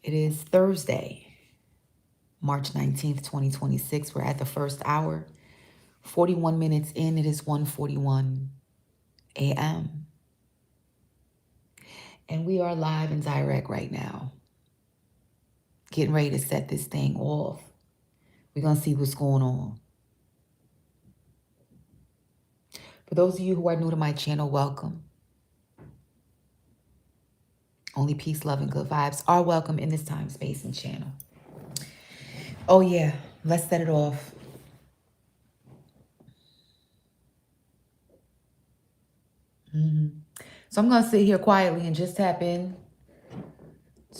It is Thursday, March 19th, 2026. We're at the first hour. 41 minutes in, it is 1:41 a.m. And we are live and direct right now. Getting ready to set this thing off. We're going to see what's going on. For those of you who are new to my channel, welcome. Only peace, love, and good vibes are welcome in this time, space, and channel. Oh yeah, let's set it off. So I'm going to sit here quietly and just tap in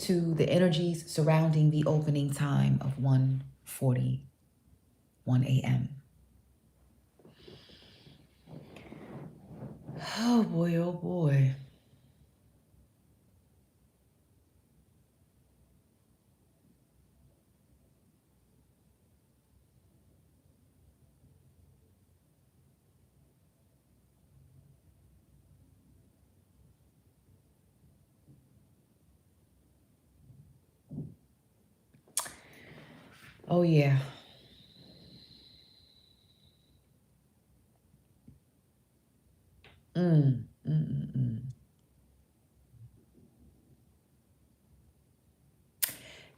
to the energies surrounding the opening time of 1:41 a.m. Oh boy, oh boy. Oh yeah.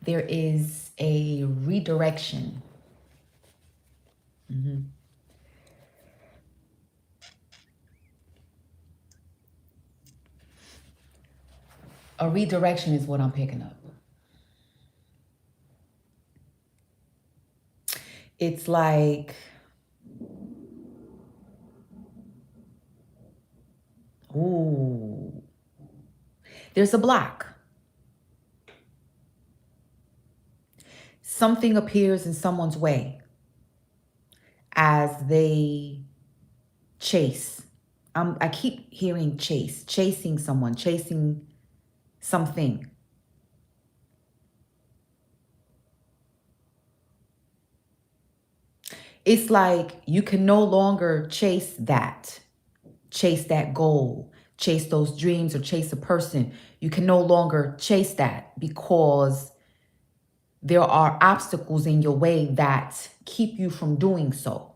There is a redirection. A redirection is what I'm picking up. It's like, ooh, there's a block. Something appears in someone's way as they chase. I keep hearing chase, chasing someone, chasing something. It's like you can no longer chase that goal, chase those dreams, or chase a person. You can no longer chase that because there are obstacles in your way that keep you from doing so.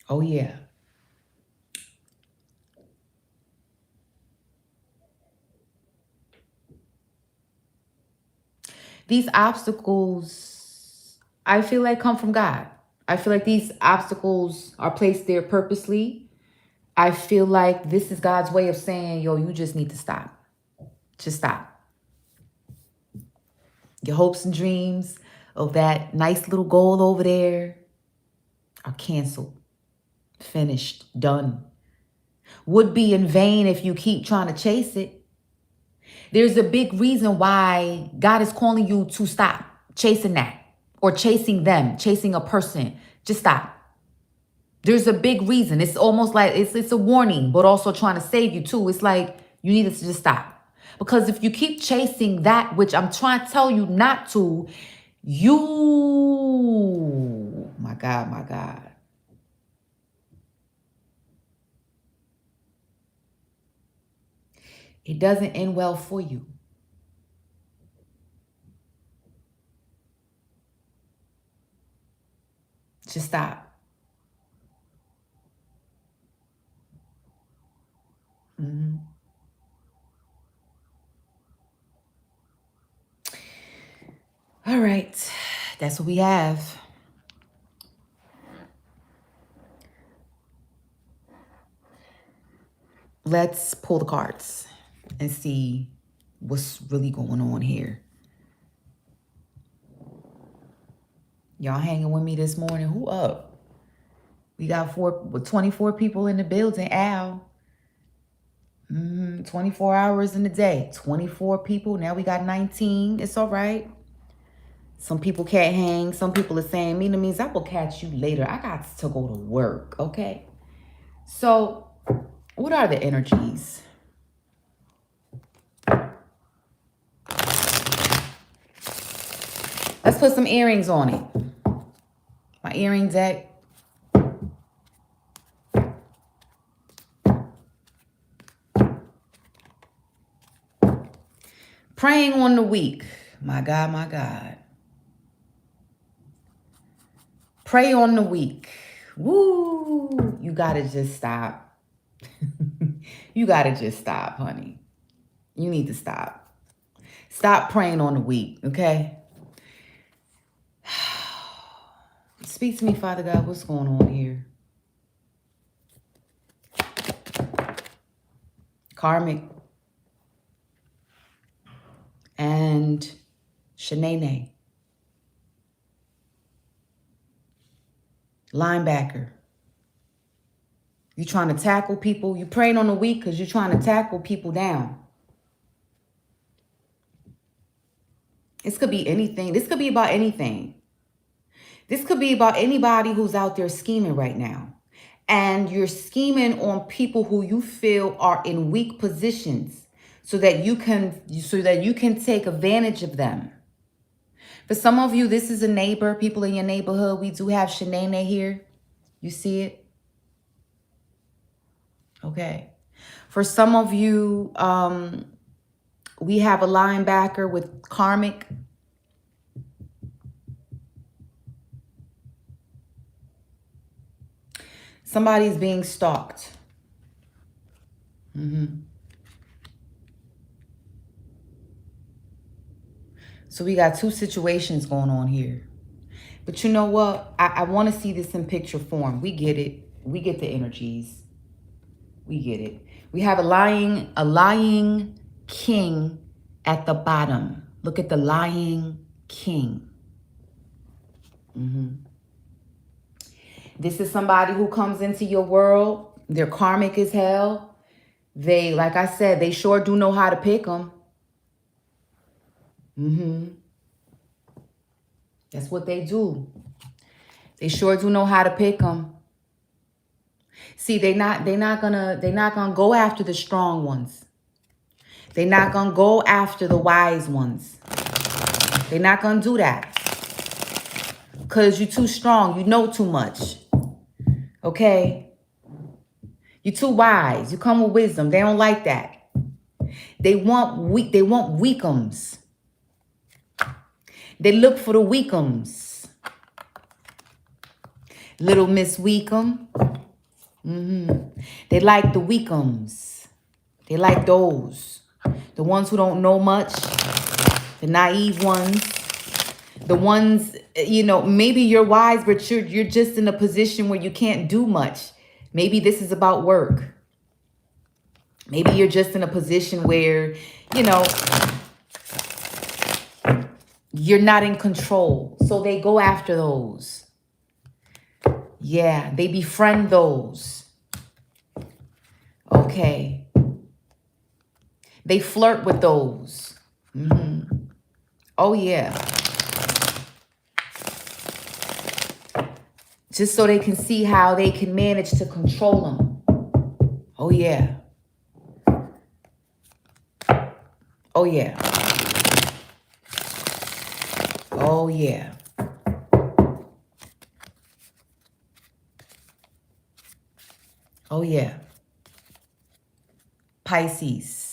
Oh yeah. These obstacles, I feel like, come from God. I feel like these obstacles are placed there purposely. I feel like this is God's way of saying, yo, you just need to stop. Just stop. Your hopes and dreams of that nice little goal over there are canceled, finished, done. Would be in vain if you keep trying to chase it. There's a big reason why God is calling you to stop chasing that, or chasing them, chasing a person. Just stop. There's a big reason. It's almost like it's a warning, but also trying to save you too. It's like you need to just stop. Because if you keep chasing that, which I'm trying to tell you not to, my God. It doesn't end well for you. Just stop. All right. That's what we have. Let's pull the cards and see what's really going on here. Y'all hanging with me this morning? Who up? We got 24 people in the building. Al. 24 hours in a day. 24 people. Now we got 19. It's all right. Some people can't hang. Some people are saying, Mina means I will catch you later. I got to go to work. Okay. So what are the energies? Let's put some earrings on it. My earring deck. Praying on the weak. My God, my God. Pray on the weak. Woo! You gotta just stop. You gotta just stop, honey. You need to stop. Stop praying on the weak, okay? Speak to me, Father God. What's going on here? Karmic. And Shanae. Linebacker. You trying to tackle people. You praying on the weak because you're trying to tackle people down. This could be anything. This could be about anything. This could be about anybody who's out there scheming right now. And you're scheming on people who you feel are in weak positions so that you can take advantage of them. For some of you, this is a neighbor, people in your neighborhood. We do have Shanae here. You see it? Okay. For some of you, we have a linebacker with karmic. Somebody's being stalked. So we got two situations going on here. But you know what? I want to see this in picture form. We get it. We get the energies. We get it. We have a lying king at the bottom. Look at the lying king. This is somebody who comes into your world. They're karmic as hell. They, like I said, they sure do know how to pick them. That's what they do. They sure do know how to pick them. See, they're not gonna go after the strong ones. They're not gonna go after the wise ones. They're not gonna do that. Because you're too strong. You know too much. Okay? You're too wise. You come with wisdom. They don't like that. They want weakums. They look for the weakums. Little Miss Weakum. They like the weakums. They like those. The ones who don't know much. The naive ones. The ones, you know, maybe you're wise, but you're just in a position where you can't do much. Maybe this is about work. Maybe you're just in a position where, you know, you're not in control. So they go after those. Yeah, they befriend those. Okay. They flirt with those. Oh, yeah. Just so they can see how they can manage to control them. Oh, yeah. Oh, yeah. Oh, yeah. Oh, yeah. Pisces.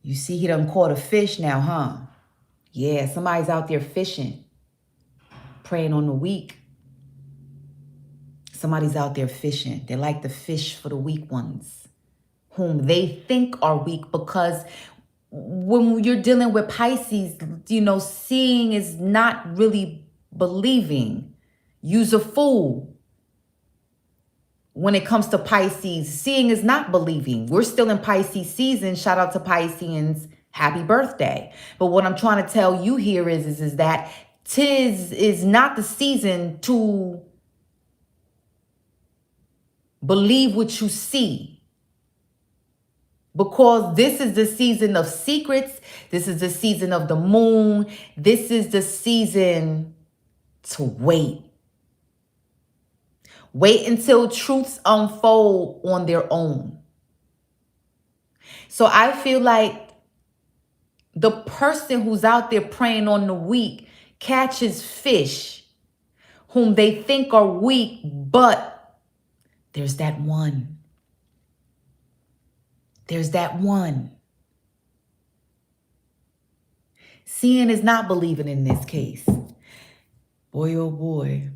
You see, he done caught a fish now, huh? Yeah, somebody's out there fishing. Preying on the weak. Somebody's out there fishing. They like to fish for the weak ones, whom they think are weak, because when you're dealing with Pisces, you know, seeing is not really believing. You's a fool. When it comes to Pisces, seeing is not believing. We're still in Pisces season. Shout out to Pisceans. Happy birthday. But what I'm trying to tell you here is that tis is not the season to believe what you see. Because this is the season of secrets. This is the season of the moon. This is the season to wait. Wait until truths unfold on their own. So I feel like the person who's out there preying on the weak, catches fish whom they think are weak, but there's that one. There's that one. Seeing is not believing in this case. Boy, oh boy.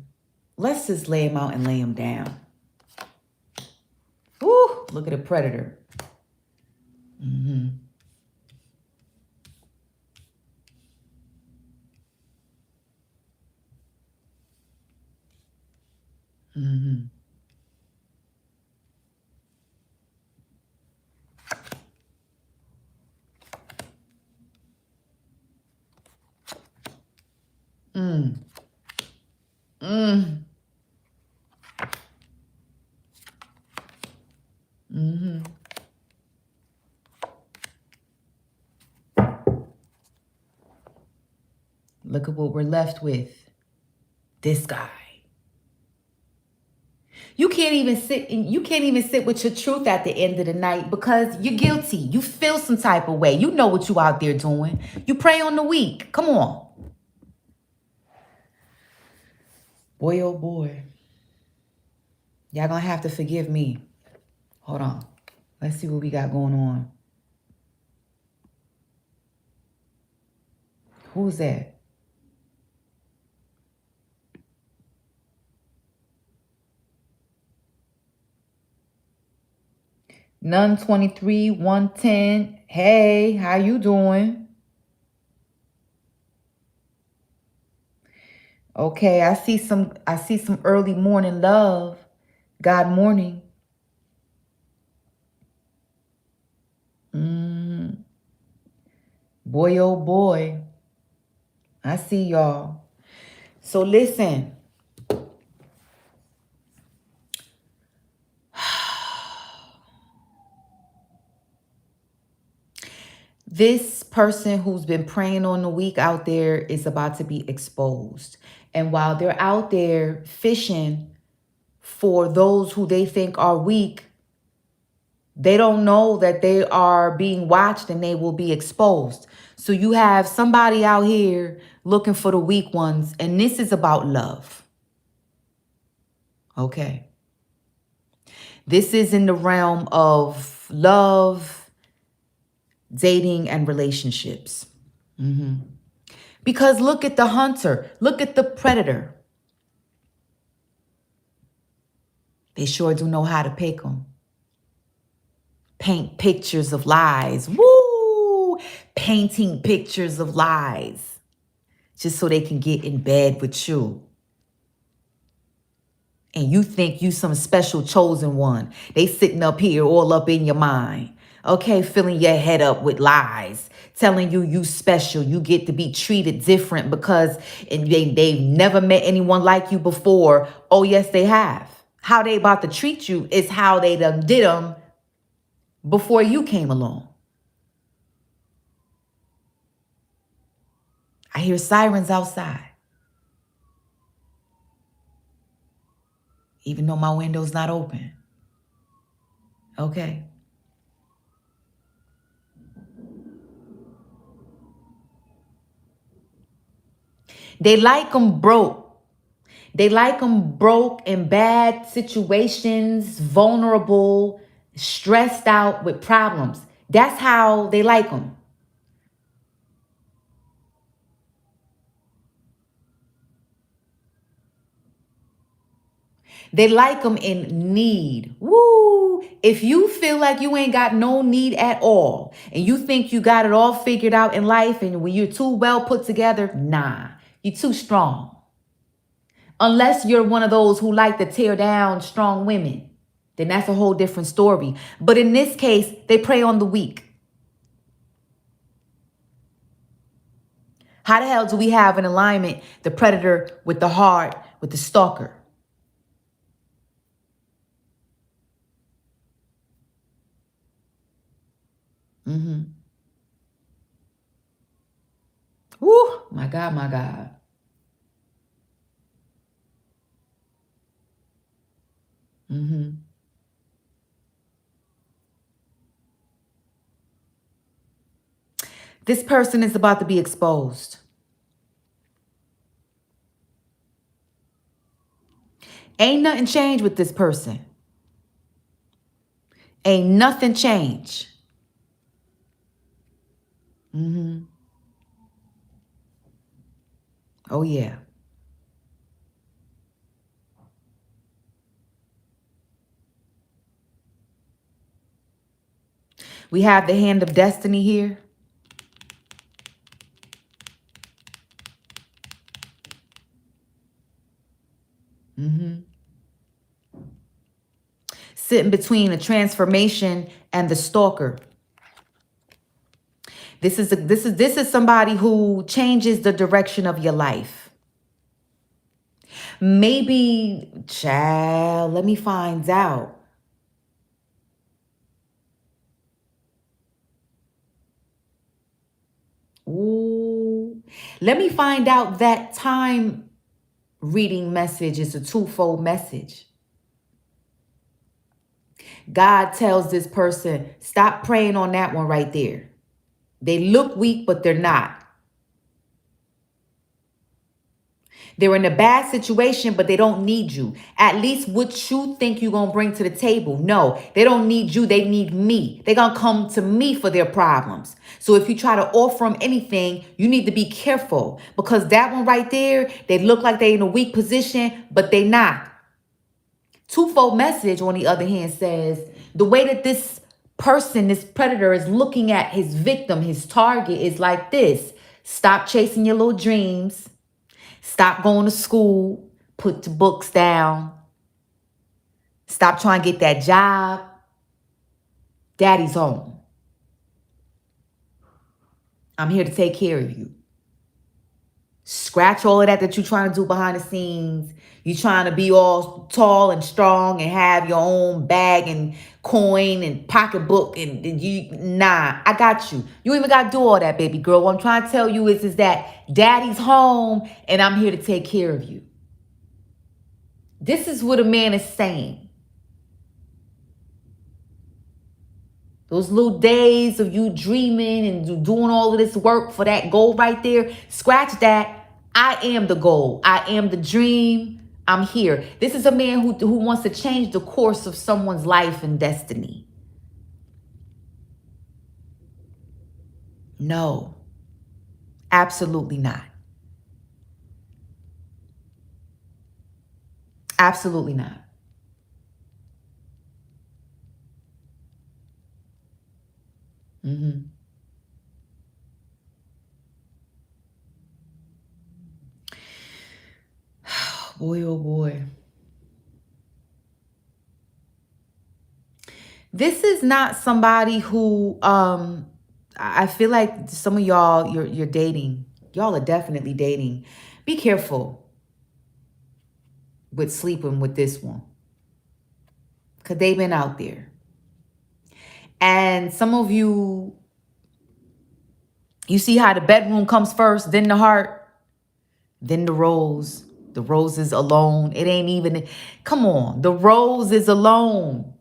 Let's just lay him out and lay him down. Woo, look at a predator. Mm-hmm. Mm-hmm. Mm. Mm. Mm-hmm. Look at what we're left with. This guy. You can't even sit with your truth at the end of the night because you're guilty. You feel some type of way. You know what you out there doing. You prey on the weak. Come on. Boy, oh boy. Y'all gonna have to forgive me. Hold on. Let's see what we got going on. Who's that? None 23 110. Hey, how you doing? Okay, I see some early morning love. God morning. Boy, oh boy. I see y'all. So listen. This person who's been preying on the weak out there is about to be exposed. And while they're out there fishing for those who they think are weak, they don't know that they are being watched and they will be exposed. So you have somebody out here looking for the weak ones, and this is about love. Okay. This is in the realm of love, dating, and relationships. Because look at the hunter. Look at the predator. They sure do know how to pick them. Paint pictures of lies. Woo! Painting pictures of lies. Just so they can get in bed with you. And you think you some special chosen one. They sitting up here all up in your mind. Okay, filling your head up with lies. Telling you you special. You get to be treated different because they've never met anyone like you before. Oh, yes, they have. How they about to treat you is how they done did them before you came along. I hear sirens outside. Even though my window's not open. Okay. They like them broke. They like them broke in bad situations, vulnerable, stressed out with problems. That's how they like them. They like them in need. Woo! If you feel like you ain't got no need at all and you think you got it all figured out in life and when you're too well put together, nah, you're too strong. Unless you're one of those who like to tear down strong women, then that's a whole different story. But in this case, they prey on the weak. How the hell do we have an alignment, the predator with the heart, with the stalker? Woo, my God, my God. This person is about to be exposed. Ain't nothing changed with this person. Ain't nothing changed. Oh, yeah. We have the hand of destiny here. Sitting between a transformation and the stalker. This is somebody who changes the direction of your life. Maybe, child, let me find out. Ooh. Let me find out that time reading message is a twofold message. God tells this person, stop praying on that one right there. They look weak, but they're not. They're in a bad situation, but they don't need you. At least what you think you're going to bring to the table. No, they don't need you. They need me. They're going to come to me for their problems. So if you try to offer them anything, you need to be careful, because that one right there, they look like they're in a weak position, but they not. Twofold message, on the other hand, says the way that this person, this predator, is looking at his victim, his target, is like this. Stop chasing your little dreams. Stop going to school. Put the books down. Stop trying to get that job. Daddy's home. I'm here to take care of you. Scratch all of that you're trying to do behind the scenes. You're trying to be all tall and strong and have your own bag and coin and pocketbook and you, nah, I got you. You even got to do all that, baby girl. What I'm trying to tell you is that daddy's home and I'm here to take care of you. This is what a man is saying. Those little days of you dreaming and doing all of this work for that goal right there, scratch that. I am the goal. I am the dream. I'm here. This is a man who wants to change the course of someone's life and destiny. No, absolutely not. Absolutely not. Boy, oh boy. This is not somebody who I feel like some of y'all you're dating. Y'all are definitely dating. Be careful with sleeping with this one, because they've been out there. And some of you see how the bedroom comes first, then the heart, then the rose. The rose is alone. It ain't even, come on, the rose is alone.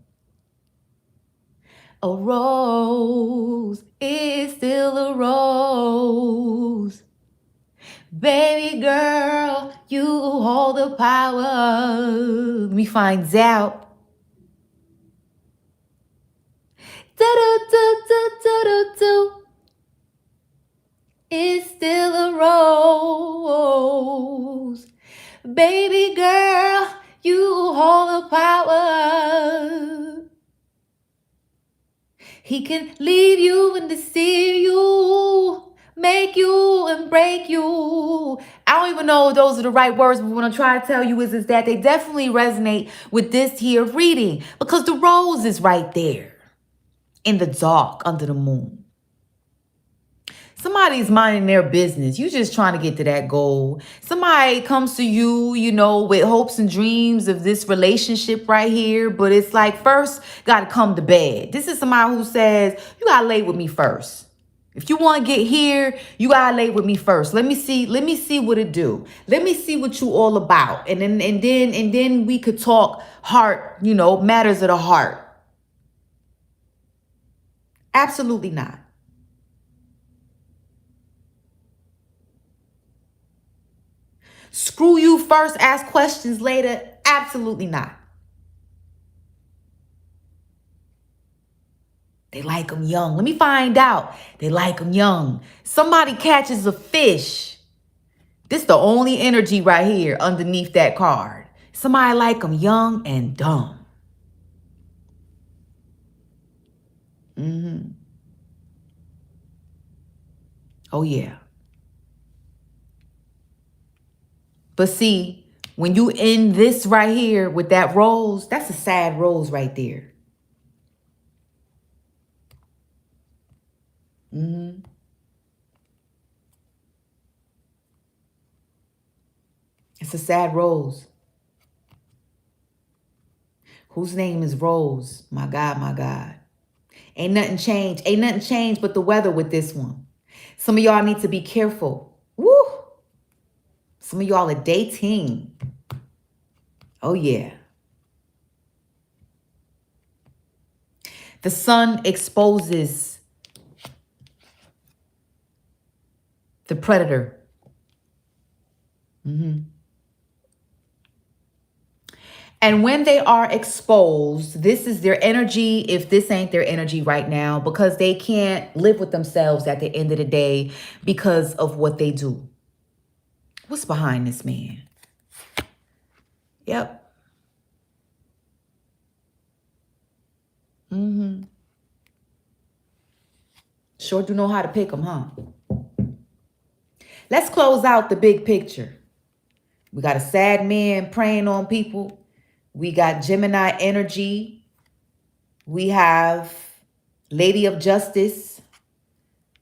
A rose is still a rose. Baby girl, you hold the power. Let me find out. Do-do-do-do-do-do-do. It's still a rose. Baby girl, you hold the power. He can leave you and deceive you, make you and break you. I don't even know if those are the right words, but what I'm trying to tell you is that they definitely resonate with this here reading, because the rose is right there in the dark under the moon. Somebody's minding their business. You just trying to get to that goal. Somebody comes to you, with hopes and dreams of this relationship right here. But it's like, first, got to come to bed. This is somebody who says, you got to lay with me first. If you want to get here, you got to lay with me first. Let me see what it do. Let me see what you all about. And then we could talk heart, matters of the heart. Absolutely not. Screw you first, ask questions later. Absolutely not. They like them young. Let me find out. They like them young. Somebody catches a fish. This is the only energy right here underneath that card. Somebody like them young and dumb. Oh, yeah. But see, when you end this right here with that rose, that's a sad rose right there. It's a sad rose. Whose name is Rose? My God, my God. Ain't nothing changed. Ain't nothing changed but the weather with this one. Some of y'all need to be careful. Woo! Some of y'all are dating. Oh, yeah. The sun exposes the predator. And when they are exposed, this is their energy if this ain't their energy right now, because they can't live with themselves at the end of the day because of what they do. What's behind this man? Yep. Sure do know how to pick them, huh? Let's close out the big picture. We got a sad man preying on people. We got Gemini energy. We have Lady of Justice.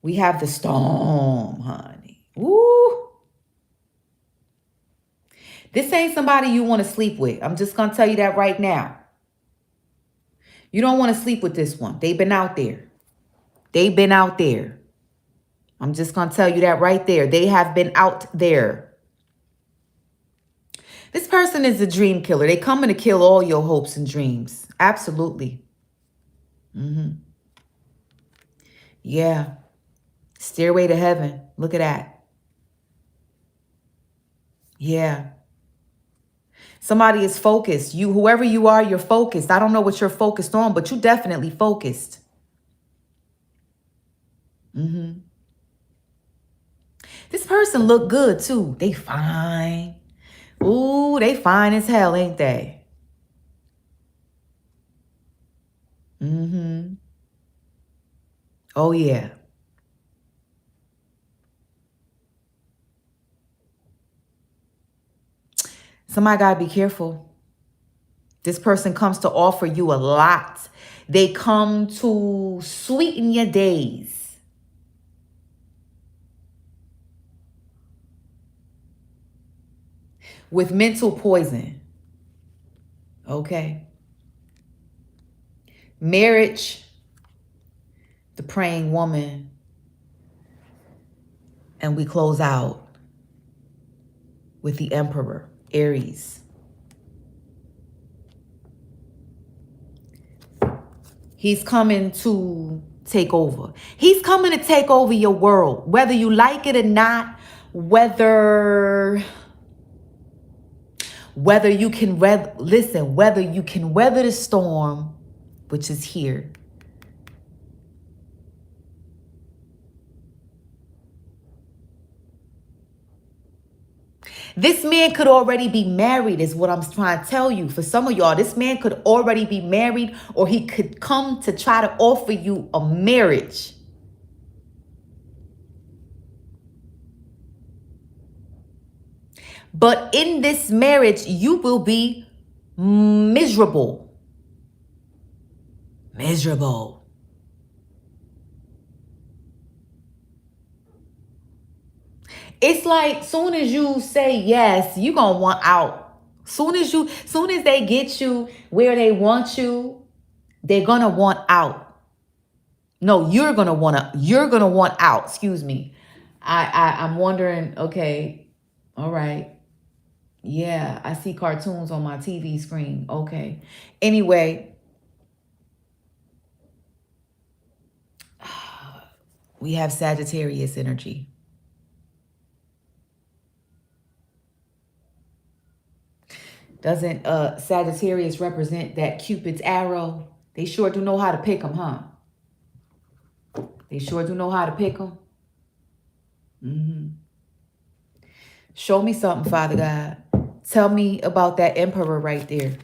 We have the storm, honey. Woo! This ain't somebody you want to sleep with. I'm just going to tell you that right now. You don't want to sleep with this one. They've been out there. They've been out there. I'm just going to tell you that right there. They have been out there. This person is a dream killer. They coming to kill all your hopes and dreams. Absolutely. Yeah. Stairway to heaven. Look at that. Yeah. Somebody is focused. You, whoever you are, you're focused. I don't know what you're focused on, but you definitely focused. This person look good too. They fine. Ooh, they fine as hell, ain't they? Oh, yeah. Somebody gotta be careful. This person comes to offer you a lot. They come to sweeten your days. With mental poison. Okay. Marriage, the praying woman. And we close out with the Emperor, Aries. He's coming to take over. He's coming to take over your world, whether you like it or not, whether you can whether you can weather the storm, which is here. This man could already be married is what I'm trying to tell you. For some of y'all, this man could already be married, or he could come to try to offer you a marriage. But in this marriage, you will be miserable. Miserable. It's like soon as you say yes, you gonna want out. Soon as they get you where they want you, they're gonna want out. No, you're gonna want out. Excuse me. I'm wondering, okay, all right. Yeah, I see cartoons on my TV screen. Okay. Anyway, we have Sagittarius energy. Doesn't Sagittarius represent that Cupid's arrow? They sure do know how to pick them, huh? They sure do know how to pick them. Show me something, Father God. Tell me about that emperor right there.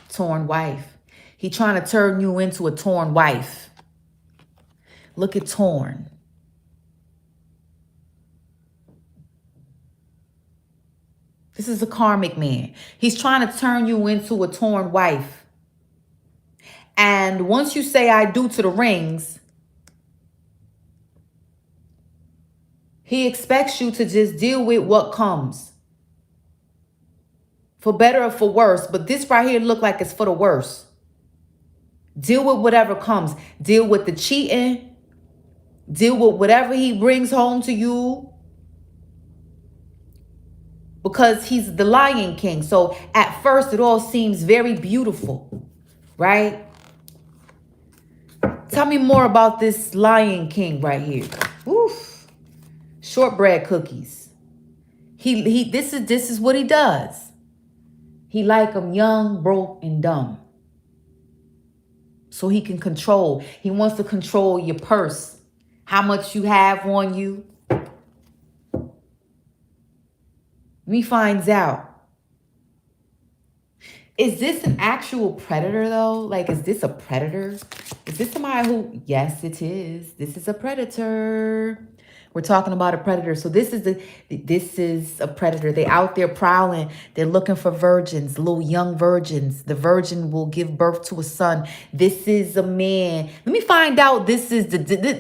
Torn wife. He trying to turn you into a torn wife. Look at torn. This is a karmic man. He's trying to turn you into a torn wife. And once you say I do to the rings, he expects you to just deal with what comes. For better or for worse. But this right here look like it's for the worse. Deal with whatever comes. Deal with the cheating. Deal with whatever he brings home to you. Because he's the Lion King. So at first it all seems very beautiful. Right? Tell me more about this Lion King right here. Oof. Shortbread cookies. This is what he does. He like them young, broke, and dumb. So he can control. He wants to control your purse. How much you have on you. Me finds out. Is this an actual predator though? Like, is this a predator? Is this somebody who, yes, it is. This is a predator. We're talking about a predator. So this is a predator. They out there prowling. They're looking for virgins, little young virgins. The virgin will give birth to a son. This is a man. Let me find out. This is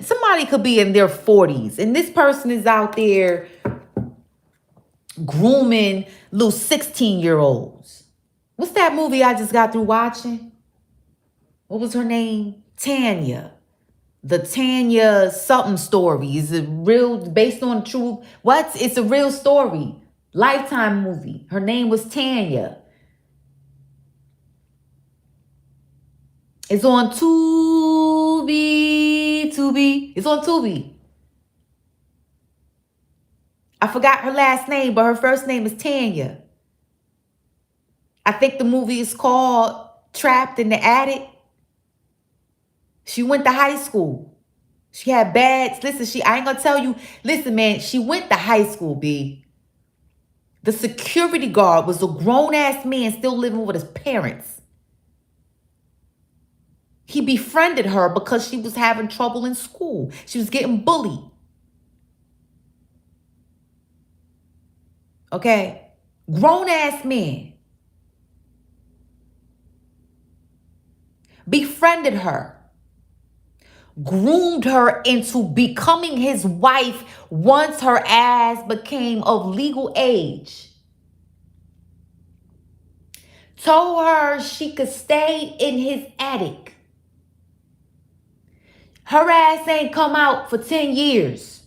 somebody could be in their 40s. And this person is out there grooming little 16-year-olds. What's that movie I just got through watching? What was her name? Tanya. The Tanya something story. Is it real, based on true? What? It's a real story. Lifetime movie. Her name was Tanya. It's on Tubi. It's on Tubi. I forgot her last name, but her first name is Tanya. I think the movie is called Trapped in the Attic. She went to high school. She had bads. Listen, I ain't gonna tell you. Listen, man, she went to high school, B. The security guard was a grown-ass man still living with his parents. He befriended her because she was having trouble in school. She was getting bullied. Okay? Grown-ass man. Befriended her. Groomed her into becoming his wife once her ass became of legal age. Told her she could stay in his attic. Her ass ain't come out for 10 years.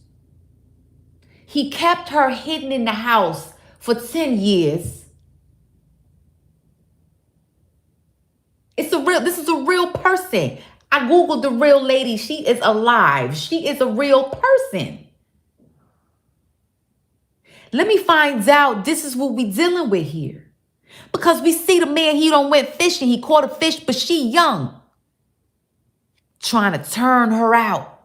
He kept her hidden in the house for 10 years. This is a real person. I Googled the real lady. She is alive. She is a real person. Let me find out. This is what we dealing with here. Because we see the man, he don't went fishing. He caught a fish, but she young. Trying to turn her out.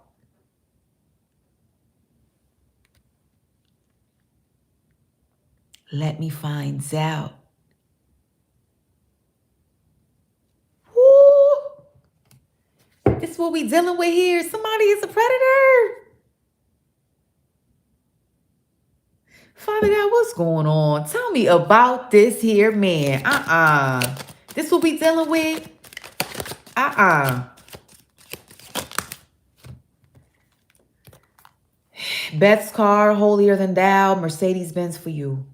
Let me find out. This is what we dealing with here. Somebody is a predator. Father God, what's going on? Tell me about this here man. This what we dealing with? Beth's car, holier than thou, Mercedes-Benz for you.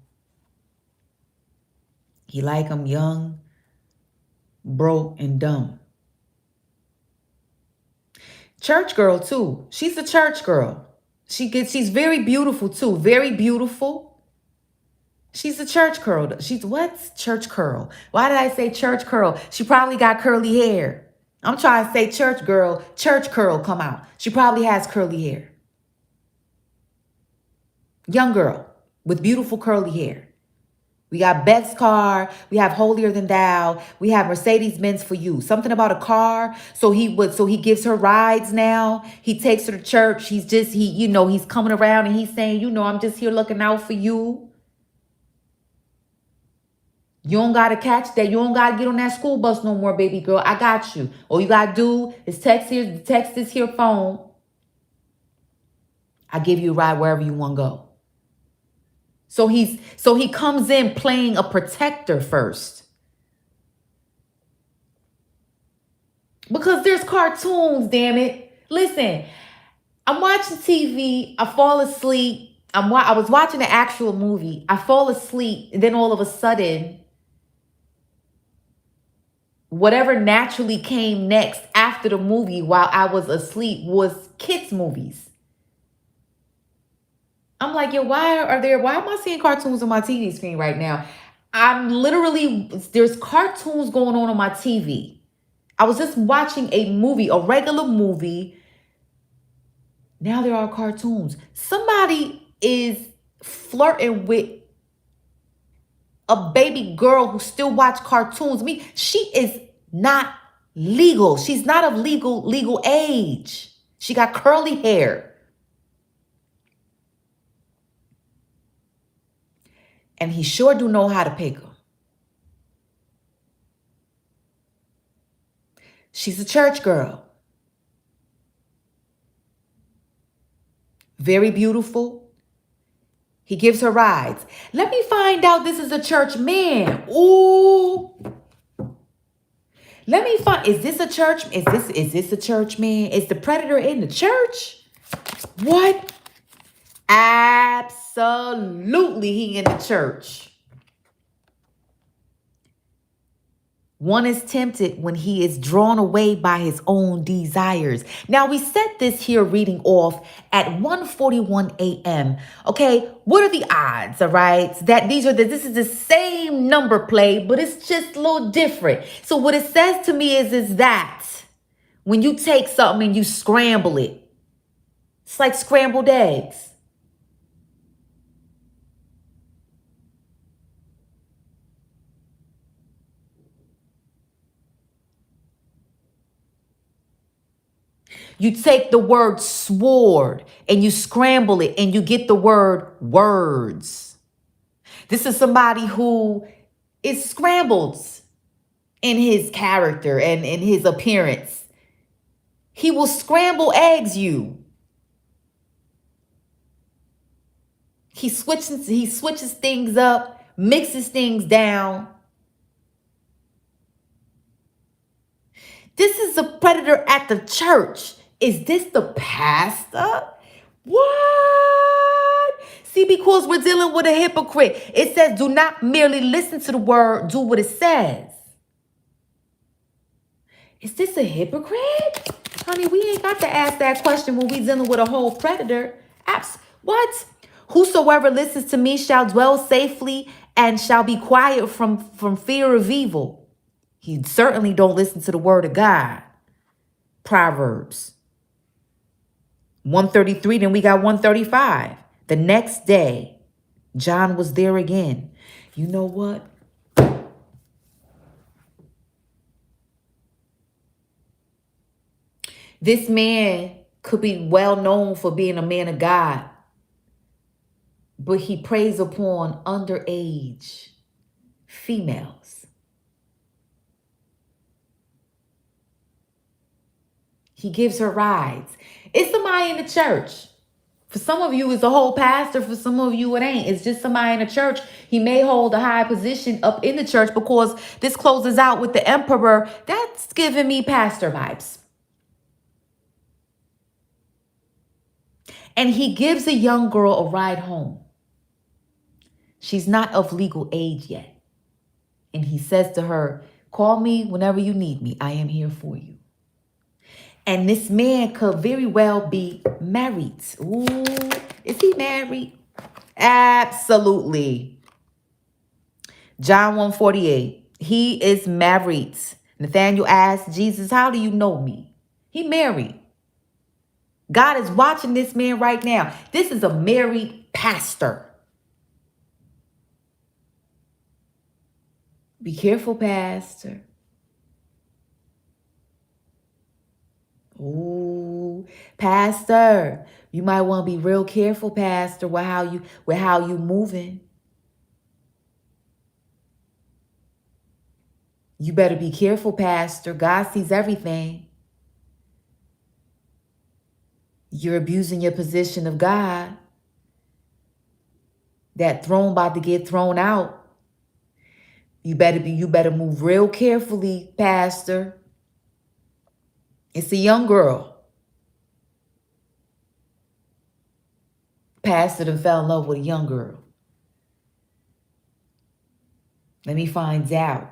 He like him young, broke, and dumb. Church girl too. She's a church girl. She's very beautiful too. Very beautiful. She's a church girl. She's what? Church curl. Why did I say church curl? She probably got curly hair. I'm trying to say church girl, church curl come out. She probably has curly hair. Young girl with beautiful curly hair. We got Beth's car. We have Holier Than Thou. We have Mercedes Benz for you. Something about a car. So he gives her rides now. He takes her to church. He's coming around and he's saying, I'm just here looking out for you. You don't got to catch that. You don't got to get on that school bus no more, baby girl. I got you. All you got to do is text this here phone. I give you a ride wherever you want to go. So he comes in playing a protector first. Because there's cartoons, damn it. Listen, I'm watching TV. I fall asleep. I was watching the actual movie. I fall asleep. And then all of a sudden, whatever naturally came next after the movie while I was asleep was kids' movies. I'm like, yo, why am I seeing cartoons on my TV screen right now? There's cartoons going on my TV. I was just watching a movie, a regular movie. Now there are cartoons. Somebody is flirting with a baby girl who still watch cartoons. She is not legal. She's not of legal age. She got curly hair. And he sure do know how to pick her. She's a church girl. Very beautiful. He gives her rides. Let me find out this is a church man. Ooh. Let me find, is this a church? Is this a church man? Is the predator in the church? What? Absolutely, he in the church. One is tempted when he is drawn away by his own desires. Now, we set this here reading off at 1:41 a.m. Okay, what are the odds, all right? This is the same number play, but it's just a little different. So what it says to me is that when you take something and you scramble it, it's like scrambled eggs. You take the word sword and you scramble it and you get the word words. This is somebody who is scrambled in his character and in his appearance. He will scramble eggs you. He switches things up, mixes things down. This is a predator at the church. Is this the pastor? What? See, because we're dealing with a hypocrite. It says, do not merely listen to the word, do what it says. Is this a hypocrite? Honey, we ain't got to ask that question when we dealing with a whole predator. What? Whosoever listens to me shall dwell safely and shall be quiet from fear of evil. He certainly don't listen to the word of God. Proverbs 133, then we got 135. The next day, John was there again. You know what? This man could be well known for being a man of God, but he preys upon underage females. He gives her rides. It's somebody in the church. For some of you, it's a whole pastor. For some of you, it ain't. It's just somebody in the church. He may hold a high position up in the church because this closes out with the emperor. That's giving me pastor vibes. And he gives a young girl a ride home. She's not of legal age yet. And he says to her, call me whenever you need me. I am here for you. And this man could very well be married. Ooh, is he married? Absolutely. John 1:48. He is married. Nathanael asked Jesus, how do you know me? He married. God is watching this man right now. This is a married pastor. Be careful, Pastor. Ooh, Pastor, you might want to be real careful, Pastor, with how you moving. You better be careful, Pastor. God sees everything. You're abusing your position of God. That throne about to get thrown out. You better move real carefully, Pastor. It's a young girl. Pastor done fell in love with a young girl. Let me find out.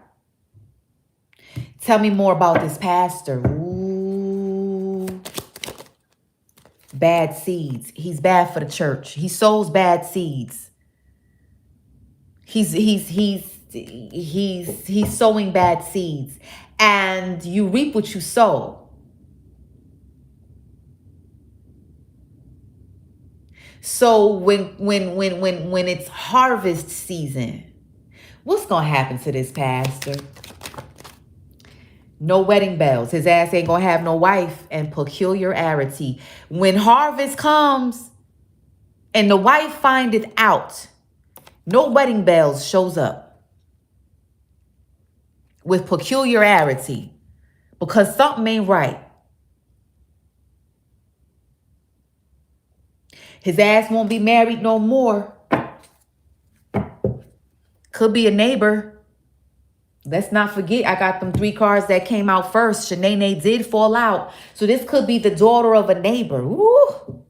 Tell me more about this pastor. Ooh. Bad seeds. He's bad for the church. He sows bad seeds. He's sowing bad seeds. And you reap what you sow. So when it's harvest season, what's gonna happen to this pastor? No wedding bells. His ass ain't gonna have no wife. And peculiarity. When harvest comes and the wife findeth out, no wedding bells shows up. With peculiarity. Because something ain't right. His ass won't be married no more. Could be a neighbor. Let's not forget, I got them 3 cards that came out first. Shanae did fall out. So this could be the daughter of a neighbor. Ooh.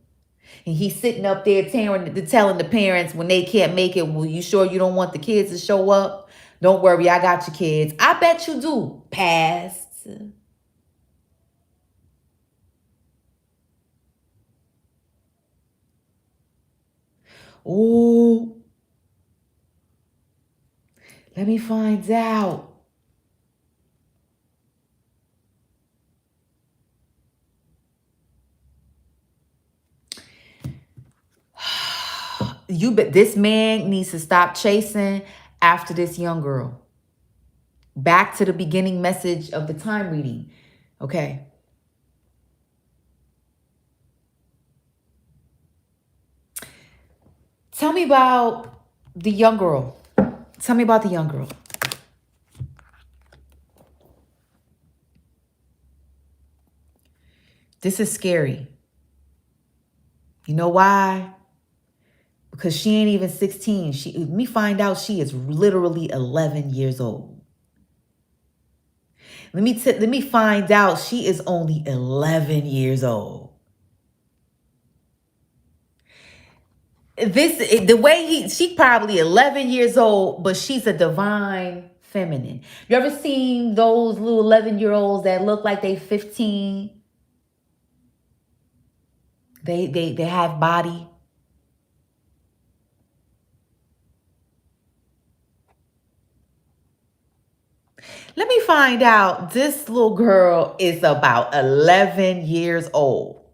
And he's sitting up there telling the parents when they can't make it, well, you sure you don't want the kids to show up? Don't worry, I got your kids. I bet you do, past. Ooh. Let me find out. This man needs to stop chasing after this young girl. Back to the beginning message of the time reading. Okay. Tell me about the young girl. Tell me about the young girl. This is scary. You know why? Because she ain't even 16. Let me find out she is literally 11 years old. Let me find out she is only 11 years old. She's probably 11 years old, but she's a divine feminine. You ever seen those little 11-year-olds that look like they 15? They have body. Let me find out. This little girl is about 11 years old.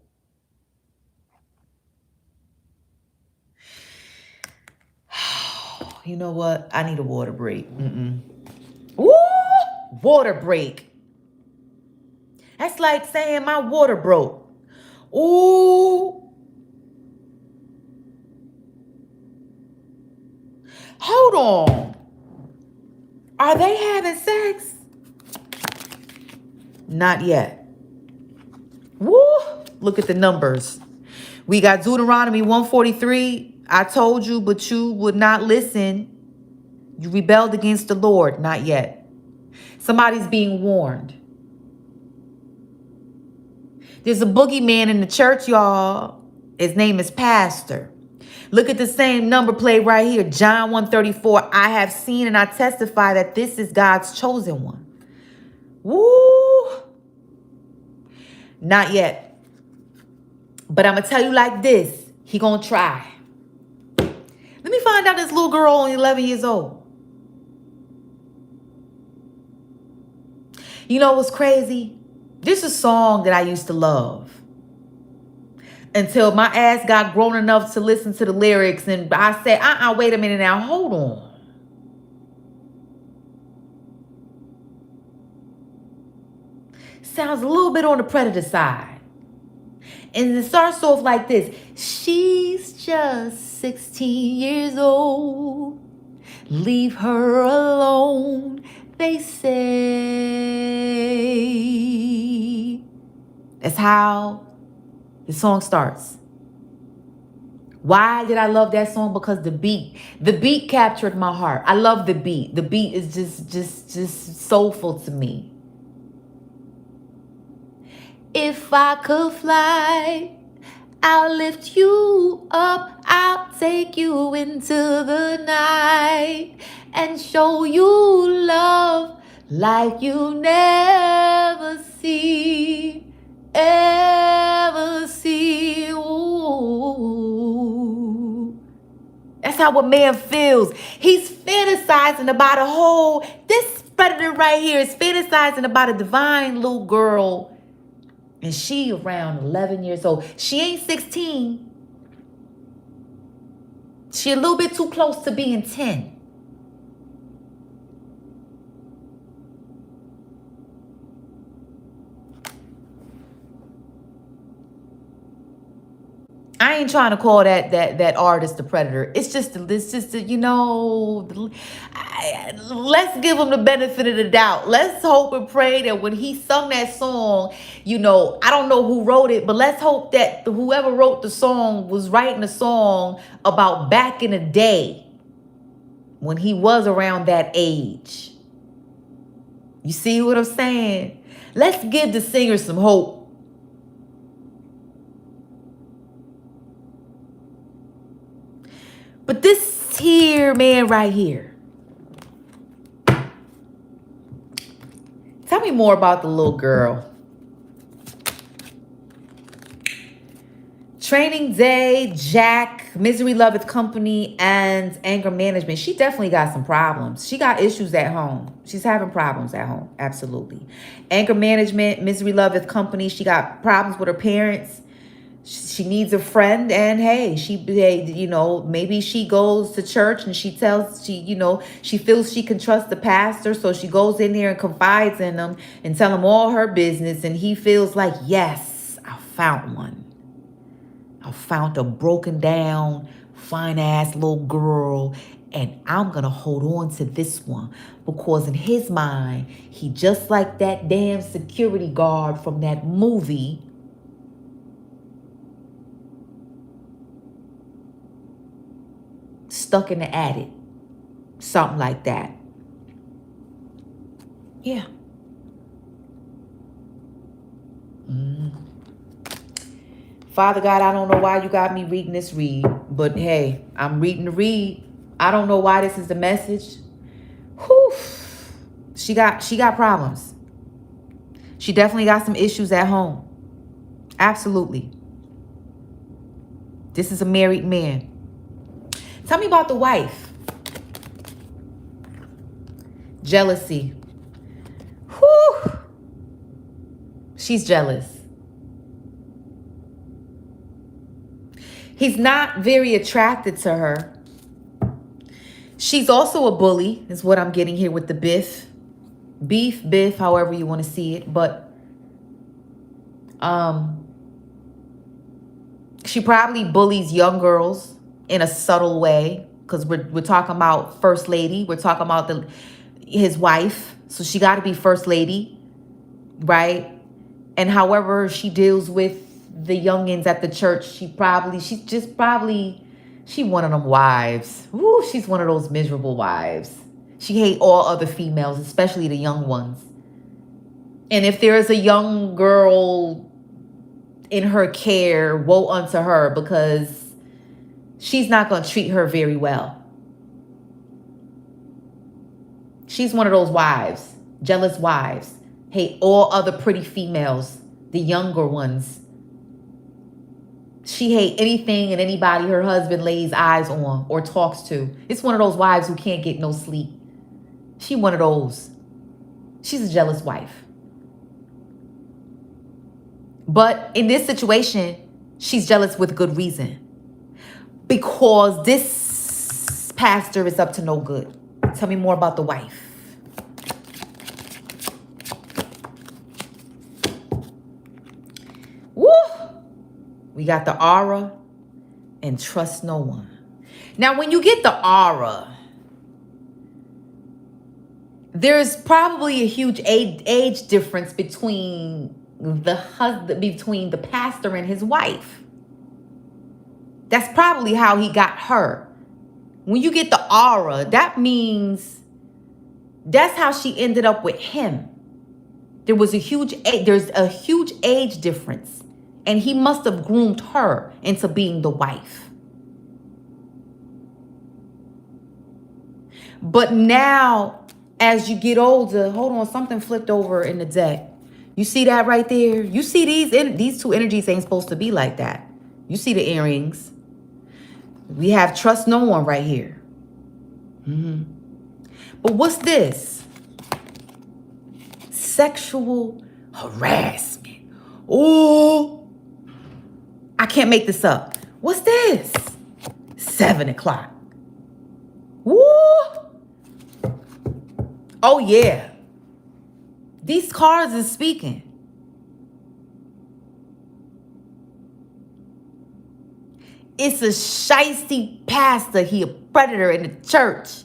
You know what? I need a water break. Woo! Water break. That's like saying my water broke. Ooh. Hold on. Are they having sex? Not yet. Woo! Look at the numbers. We got Deuteronomy 143. I told you, but you would not listen. You rebelled against the Lord. Not yet. Somebody's being warned. There's a boogeyman in the church, y'all. His name is Pastor. Look at the same number plate right here. John 1:34. I have seen and I testify that this is God's chosen one. Woo! Not yet. But I'm going to tell you like this. He going to try. Let me find out this little girl only 11 years old. You know what's crazy? This is a song that I used to love. Until my ass got grown enough to listen to the lyrics. And I said, wait a minute now. Hold on. sounds a little bit on the predator side. And it starts off like this. She's just 16 years old. Leave her alone, they say. That's how the song starts. Why did I love that song? Because the beat captured my heart. I love the beat. The beat is just soulful to me. If I could fly, I'll lift you up, I'll take you into the night and show you love like you never see, ever see. Ooh. That's how a man feels. He's fantasizing about this predator right here is fantasizing about a divine little girl. And she around 11 years old. She ain't 16. She a little bit too close to being 10. I ain't trying to call that artist the predator. It's just you know, let's give him the benefit of the doubt. Let's hope and pray that when he sung that song, you know, I don't know who wrote it, but let's hope that whoever wrote the song was writing a song about back in the day when he was around that age. You see what I'm saying? Let's give the singer some hope. But this here man right here. Tell me more about the little girl. Training Day, Jack, Misery Loveth Company, and anger management. She definitely got some problems. She got issues at home. She's having problems at home. Absolutely. Anger management, Misery Loveth Company. She got problems with her parents. She needs a friend, and hey, you know, maybe she goes to church and she feels she can trust the pastor, so she goes in there and confides in him and tell him all her business, and he feels like, yes, I found one. I found a broken down, fine ass little girl, and I'm gonna hold on to this one because in his mind, he just like that damn security guard from that movie. Stuck in the attic. Something like that. Yeah. Father God, I don't know why you got me reading this read, but hey, I'm reading the read. I don't know why this is the message. Whew. She got problems. She definitely got some issues at home. Absolutely. This is a married man. Tell me about the wife. Jealousy. Whew. She's jealous. He's not very attracted to her. She's also a bully, is what I'm getting here with the biff. Biff, however you want to see it. But she probably bullies young girls in a subtle way, because we're talking about first lady. We're talking about his wife. So she got to be first lady, right? And however she deals with the youngins at the church, she's one of them wives. Ooh, she's one of those miserable wives. She hates all other females, especially the young ones. And if there is a young girl in her care, woe unto her, because she's not going to treat her very well. She's one of those wives, jealous wives. Hate all other pretty females, the younger ones. She hates anything and anybody her husband lays eyes on or talks to. It's one of those wives who can't get no sleep. She one of those. She's a jealous wife. But in this situation, she's jealous with good reason. Because this pastor is up to no good. Tell me more about the wife. We got the aura and trust no one. Now, when you get the aura, there's probably a huge age difference between the pastor and his wife. That's probably how he got her. When you get the aura, that means that's how she ended up with him. There's a huge age difference, and he must have groomed her into being the wife. But now, as you get older, hold on, something flipped over in the deck. You see that right there? You see these two energies ain't supposed to be like that. You see the earrings. We have trust no one right here. But what's this? Sexual harassment. Oh, I can't make this up. What's this? 7 o'clock. Woo! Oh, yeah. These cards are speaking. It's a shiesty pastor. He a predator in the church.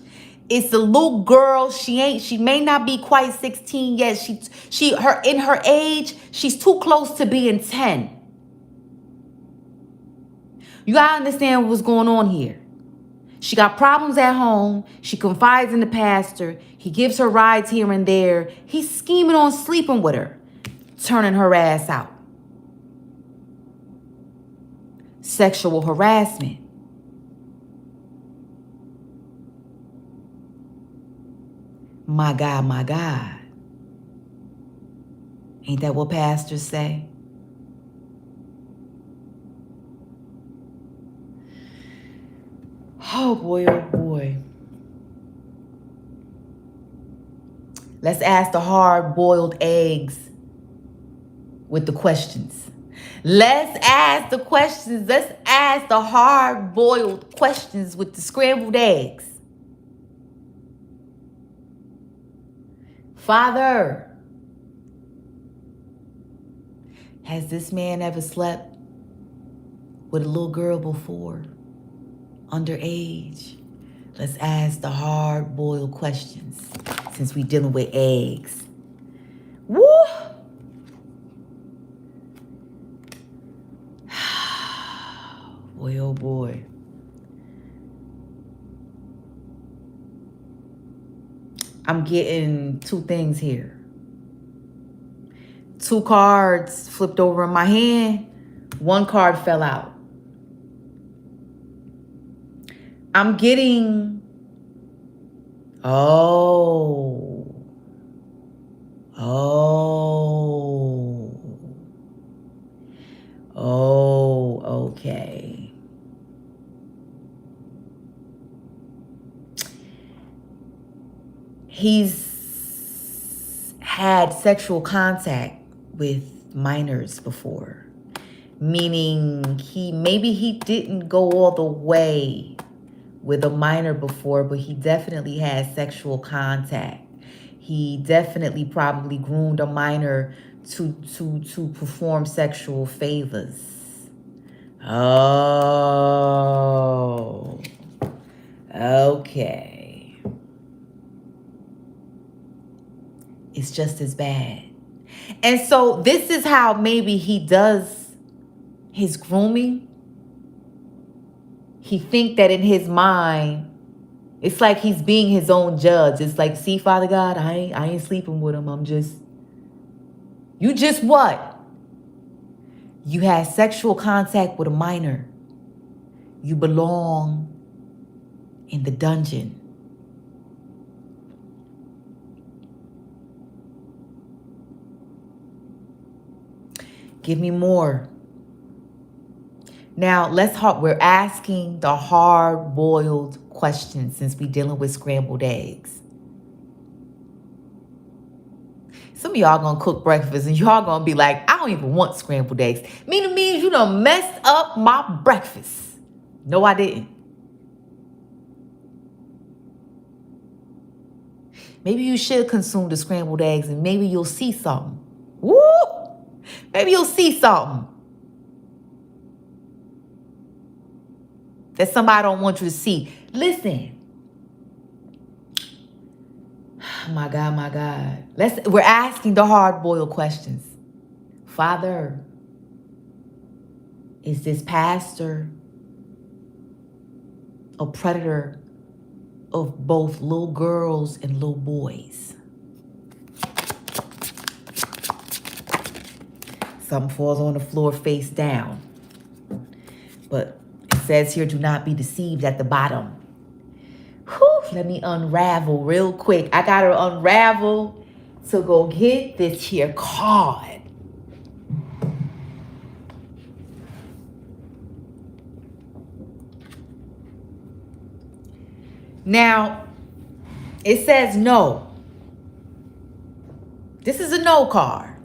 It's a little girl. She may not be quite 16 yet. In her age, she's too close to being 10. You gotta understand what's going on here. She got problems at home. She confides in the pastor. He gives her rides here and there. He's scheming on sleeping with her, turning her ass out. Sexual harassment. My God, my God. Ain't that what pastors say? Oh boy, oh boy. Let's ask the hard-boiled eggs with the questions. Let's ask the questions. Let's ask the hard-boiled questions with the scrambled eggs. Father, has this man ever slept with a little girl before? Underage? Let's ask the hard-boiled questions since we're dealing with eggs. Woo! Boy, oh boy. I'm getting two things here. Two cards flipped over in my hand. One card fell out. I'm getting... Oh, okay. He's had sexual contact with minors before, meaning maybe he didn't go all the way with a minor before, but he definitely had sexual contact. He definitely probably groomed a minor to perform sexual favors. Oh, okay. It's just as bad. And so this is how maybe he does his grooming. He think that in his mind, it's like he's being his own judge. It's like, see, Father God, I ain't sleeping with him. You just what? You had sexual contact with a minor. You belong in the dungeon. Give me more. Now, we're asking the hard-boiled questions since we're dealing with scrambled eggs. Some of y'all gonna cook breakfast and y'all gonna be like, I don't even want scrambled eggs. Means you done messed up my breakfast. No, I didn't. Maybe you should consume the scrambled eggs and maybe you'll see something. Woo! Maybe you'll see something. that somebody don't want you to see. Listen. My God, my God. We're asking the hard-boiled questions. Father, is this pastor a predator of both little girls and little boys? Something falls on the floor face down. But it says here, do not be deceived at the bottom. Whew, let me unravel real quick. I got to unravel to go get this here card. Now, it says no. This is a no card.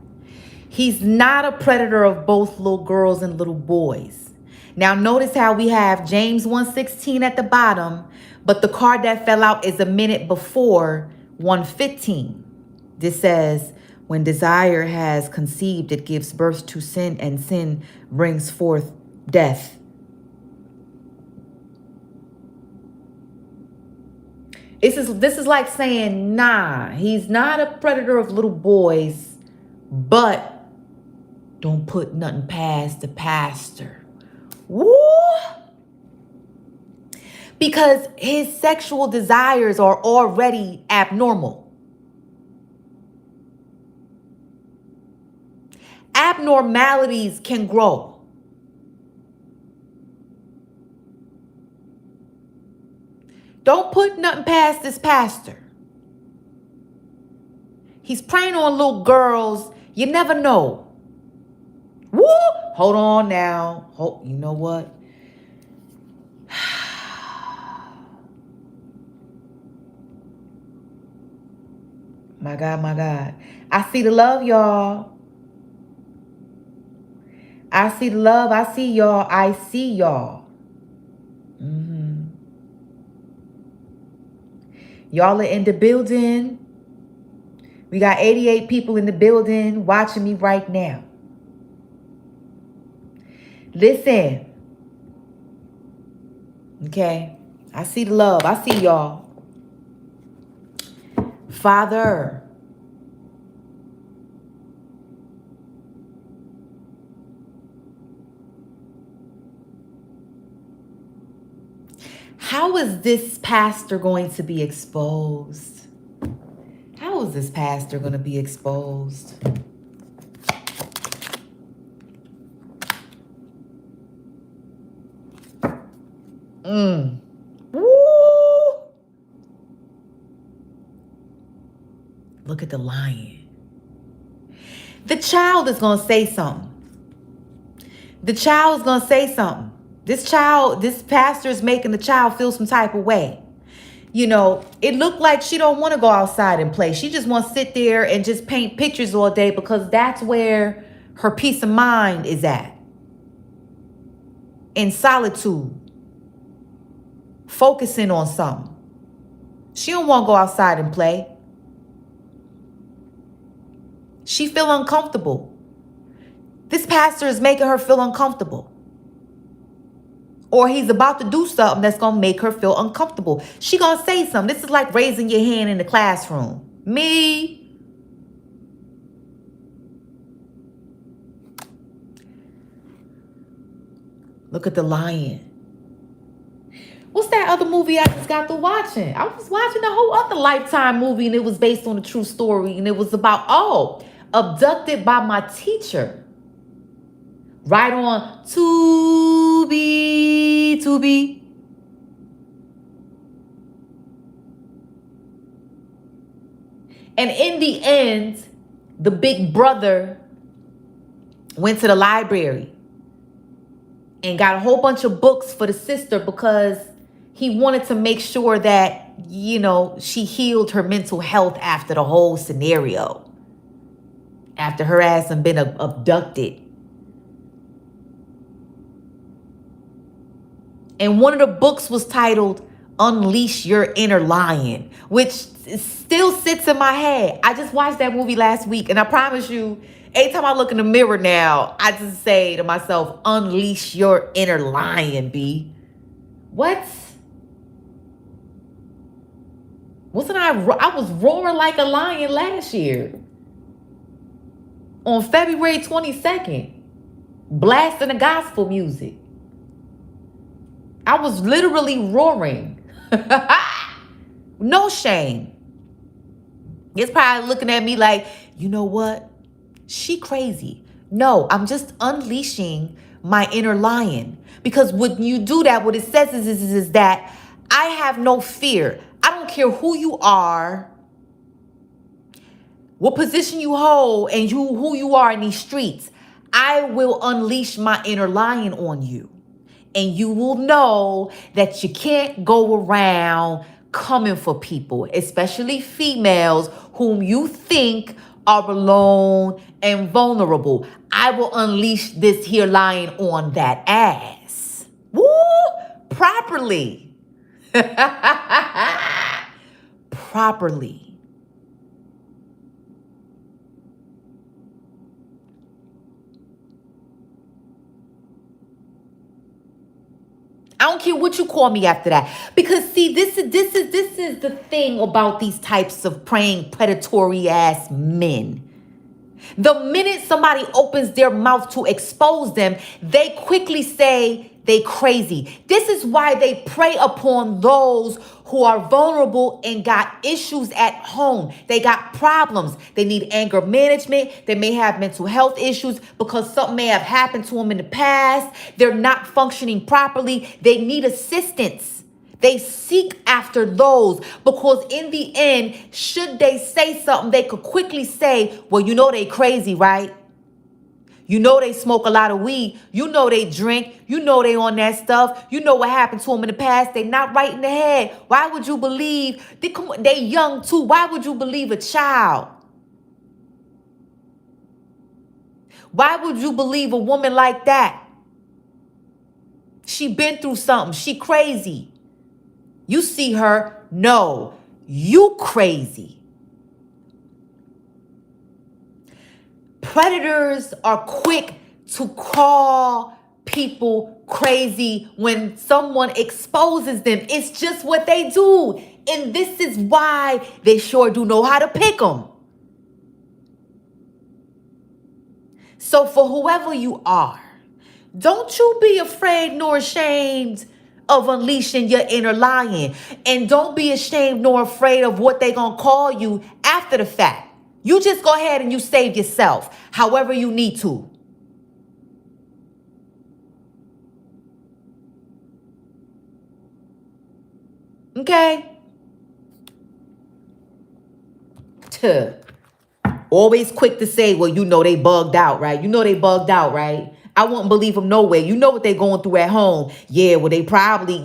He's not a predator of both little girls and little boys. Now, notice how we have James 1:16 at the bottom, but the card that fell out is a minute before 1:15. This says, when desire has conceived, it gives birth to sin, and sin brings forth death. This is like saying, nah, he's not a predator of little boys, but don't put nothing past the pastor. Woo! Because his sexual desires are already abnormal. Abnormalities can grow. Don't put nothing past this pastor. He's preying on little girls. You never know. Woo! Hold on now. You know what? My God, my God. I see the love, y'all. I see the love. I see y'all. I see y'all. Y'all are in the building. We got 88 people in the building watching me right now. Listen. Okay. I see the love. I see y'all. Father. How is this pastor going to be exposed? How is this pastor going to be exposed? Woo! Look at the lion. The child is going to say something. The child is going to say something. This pastor is making the child feel some type of way. You know, it looked like she don't want to go outside and play. She just wants to sit there and just paint pictures all day because that's where her peace of mind is at. In solitude. Focusing on something. She don't want to go outside and play. She feel uncomfortable. This pastor is making her feel uncomfortable. Or he's about to do something that's going to make her feel uncomfortable. She going to say something. This is like raising your hand in the classroom. Me. Look at the lion. What's that other movie I just got through watching? I was watching a whole other Lifetime movie, and it was based on a true story. And it was about, abducted by my teacher. Right on Tubi. And in the end, the big brother went to the library and got a whole bunch of books for the sister because he wanted to make sure that, you know, she healed her mental health after the whole scenario. After her ass had been abducted. And one of the books was titled Unleash Your Inner Lion, which still sits in my head. I just watched that movie last week, and I promise you, every time I look in the mirror now, I just say to myself, unleash your inner lion, B. What? Wasn't I was roaring like a lion last year on February 22nd, blasting the gospel music. I was literally roaring. No shame. It's probably looking at me like, you know what? She crazy. No, I'm just unleashing my inner lion. Because when you do that, what it says is that I have no fear. I don't care who you are, what position you hold, and who you are in these streets. I will unleash my inner lion on you. And you will know that you can't go around coming for people, especially females whom you think are alone and vulnerable. I will unleash this here lion on that ass. Woo! Properly. Properly. I don't care what you call me after that. Because see, this is the thing about these types of praying predatory ass men. The minute somebody opens their mouth to expose them, they quickly say they crazy. This is why they prey upon those who are vulnerable and got issues at home. They got problems. They need anger management. They may have mental health issues because something may have happened to them in the past. They're not functioning properly. They need assistance. They seek after those because in the end, should they say something, they could quickly say, well, you know they crazy, right? You know they smoke a lot of weed. You know they drink. You know they on that stuff. You know what happened to them in the past. They not right in the head. Why would you believe? They young too. Why would you believe a child? Why would you believe a woman like that? She been through something. She crazy. You see her, no, you crazy. Predators are quick to call people crazy when someone exposes them. It's just what they do. And this is why they sure do know how to pick them. So for whoever you are, don't you be afraid nor ashamed of unleashing your inner lion. And don't be ashamed nor afraid of what they're going to call you after the fact. You just go ahead and you save yourself however you need to. Okay? Always quick to say, well, you know they bugged out, right? You know they bugged out, right? I wouldn't believe them no way. You know what they're going through at home. Yeah, well, they probably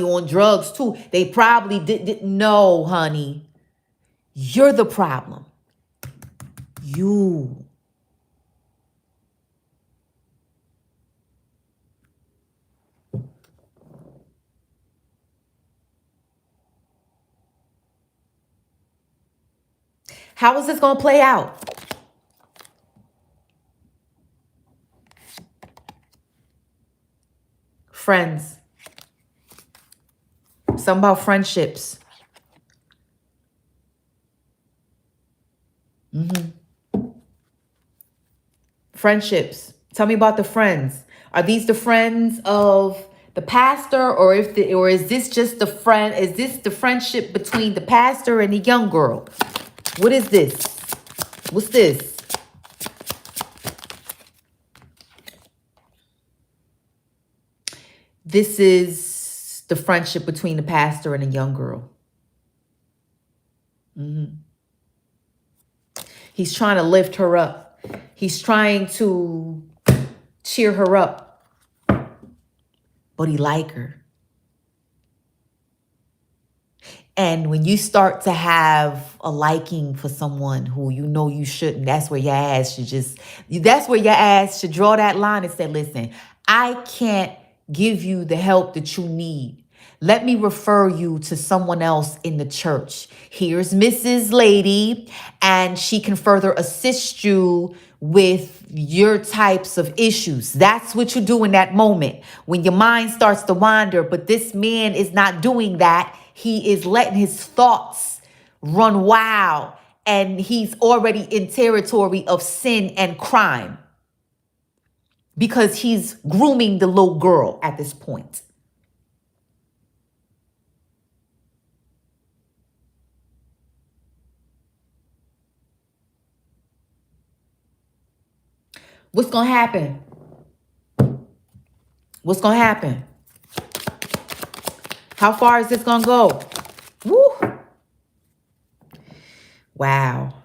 on drugs too. They probably didn't know, honey. You're the problem. You. How is this going to play out? Friends. Something about friendships. Friendships. Tell me about the friends. Are these the friends of the pastor, or is this just the friend? Is this the friendship between the pastor and the young girl? What is this? What's this? This is the friendship between the pastor and a young girl. He's trying to lift her up. He's trying to cheer her up. But he like her. And when you start to have a liking for someone who you know you shouldn't, that's where your ass should draw that line and say, listen, I can't give you the help that you need. Let me refer you to someone else in the church. Here's Mrs. Lady, and she can further assist you with your types of issues. That's what you do in that moment when your mind starts to wander. But this man is not doing that. He is letting his thoughts run wild, and he's already in territory of sin and crime because he's grooming the little girl at this point. What's going to happen? What's going to happen? How far is this going to go? Woo. Wow.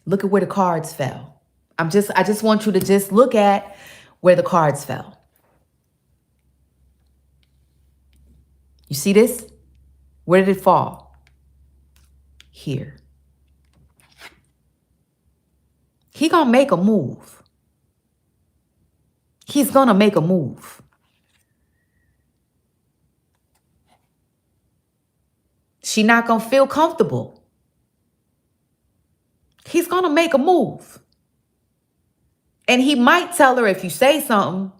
Look at where the cards fell. I just want you to just look at where the cards fell. You see this? Where did it fall? Here. He gonna make a move. He's gonna make a move. She not gonna feel comfortable. He's gonna make a move. And he might tell her, if you say something,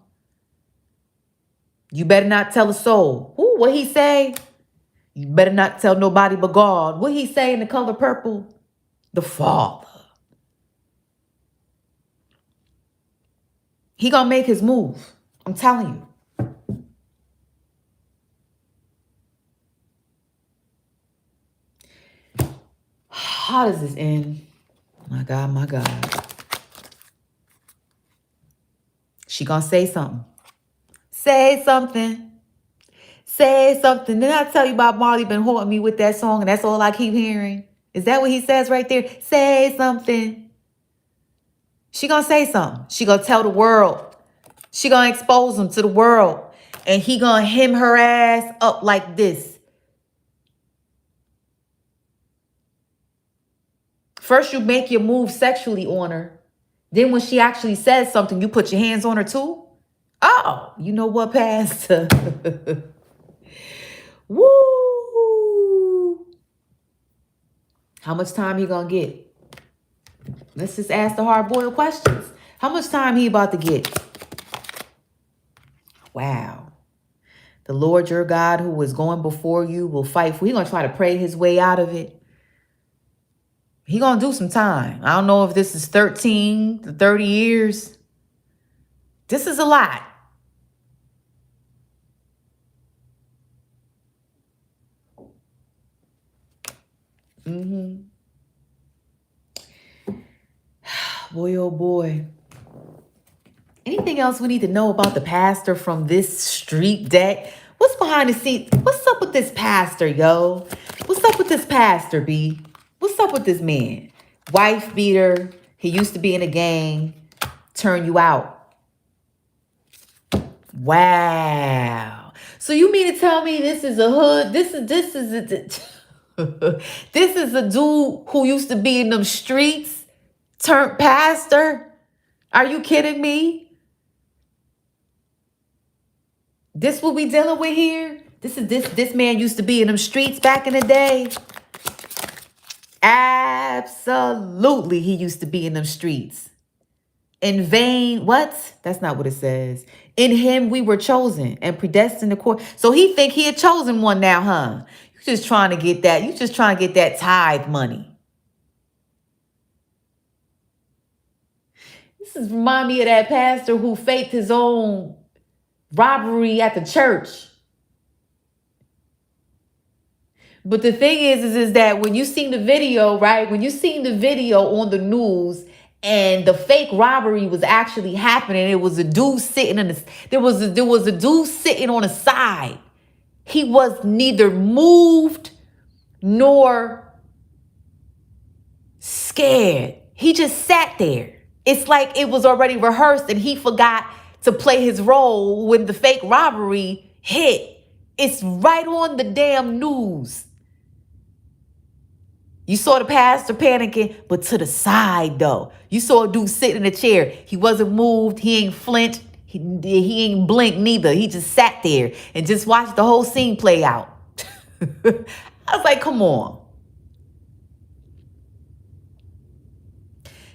you better not tell a soul. Ooh, what he say? You better not tell nobody but God. What he say in The Color Purple? The Father. He gonna make his move. I'm telling you. How does this end? My God, my God. She gonna say something. Say something. Say something. Did I tell you about Marley been haunting me with that song and that's all I keep hearing? Is that what he says right there? Say something. She gonna say something. She gonna tell the world. She gonna expose him to the world. And he gonna hem her ass up like this. First you make your move sexually on her. Then when she actually says something, you put your hands on her too? Oh, you know what, Pastor? Woo! How much time he gonna get? Let's just ask the hard-boiled questions. How much time he about to get? Wow. The Lord your God who is going before you will fight for you. He's going to try to pray his way out of it. He going to do some time. I don't know if this is 13 to 30 years. This is a lot. Boy, oh boy. Anything else we need to know about the pastor from this street deck? What's behind the scenes? What's up with this pastor, yo? What's up with this pastor, B? What's up with this man? Wife beater. He used to be in a gang. Turn you out. Wow. So you mean to tell me this is a hood? This is a dude who used to be in them streets turned pastor? Are you kidding me? This what we dealing with here? This man used to be in them streets back in the day. Absolutely, he used to be in them streets. In vain, what? That's not what it says. In him we were chosen and predestined to court. So he think he a chosen one now, huh? You just trying to get that. You just trying to get that tithe money. This is remind me of that pastor who faked his own robbery at the church. But the thing is that when you seen the video, right? When you seen the video on the news and the fake robbery was actually happening, it was a dude sitting in the, there was a dude sitting on the side. He was neither moved nor scared. He just sat there. It's like it was already rehearsed and he forgot to play his role when the fake robbery hit. It's right on the damn news. You saw the pastor panicking, but to the side though. You saw a dude sitting in a chair. He wasn't moved. He ain't flinched. He ain't blinked neither. He just sat there and just watched the whole scene play out. I was like, come on.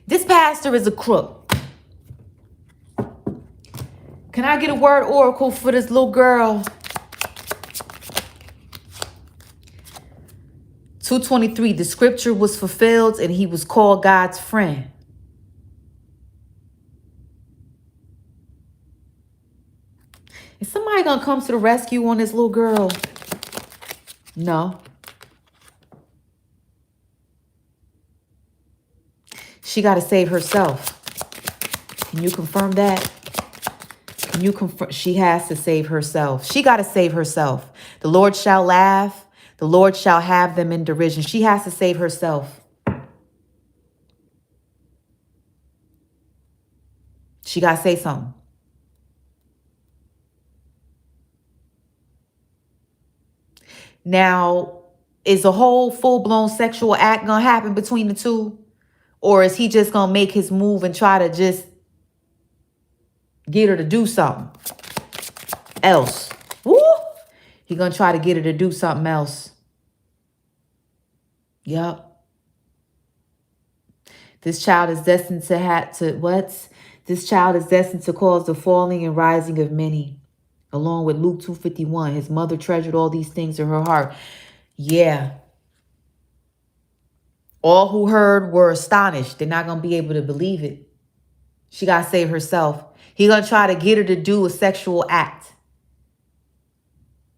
This pastor is a crook. Can I get a word oracle for this little girl? 223, the scripture was fulfilled and he was called God's friend. Is somebody going to come to the rescue on this little girl? No. She got to save herself. Can you confirm that? Can you confirm? She has to save herself. She got to save herself. The Lord shall laugh. The Lord shall have them in derision. She has to save herself. She got to say something. Now, is a whole full-blown sexual act going to happen between the two? Or is he just going to make his move and try to just get her to do something else? Woo! He going to try to get her to do something else. Yup. This child is destined to This child is destined to cause the falling and rising of many. Along with Luke 2:51, his mother treasured all these things in her heart. Yeah. All who heard were astonished. They're not going to be able to believe it. She got to save herself. He's going to try to get her to do a sexual act.